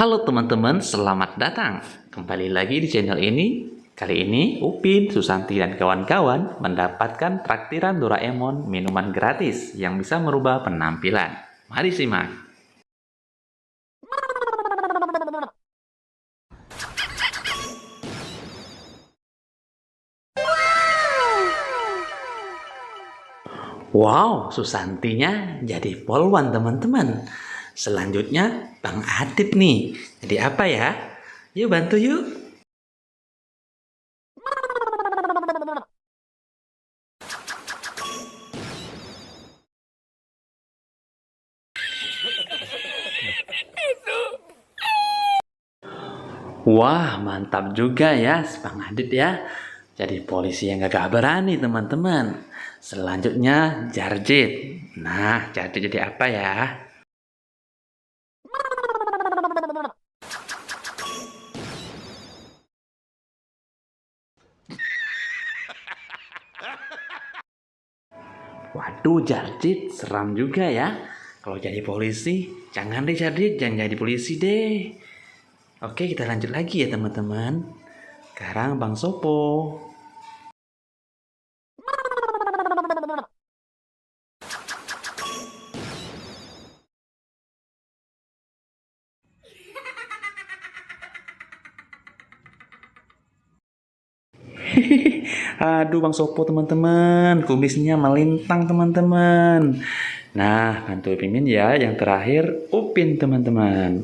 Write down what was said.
Halo teman-teman, selamat datang kembali lagi di channel ini. Kali ini Upin, Susanti, dan kawan-kawan mendapatkan traktiran Doraemon minuman gratis yang bisa merubah penampilan. Mari simak. Wow, Susantinya jadi polwan teman-teman. Selanjutnya Bang Adit nih. Jadi apa ya? Yuk bantu yuk. Wah, mantap juga ya Bang Adit ya. Jadi polisi yang gagah berani teman-teman. Selanjutnya Jarjit. Nah, Jarjit jadi apa ya? Waduh, Jarjit seram juga ya. Kalau jadi polisi, jangan deh Jarjit, jangan jadi polisi deh. Oke, kita lanjut lagi ya teman-teman. Sekarang Bang Sopo. Aduh Bang Sopo teman-teman, kumisnya melintang teman-teman. Nah, bantu Pimin ya. Yang terakhir Upin teman-teman.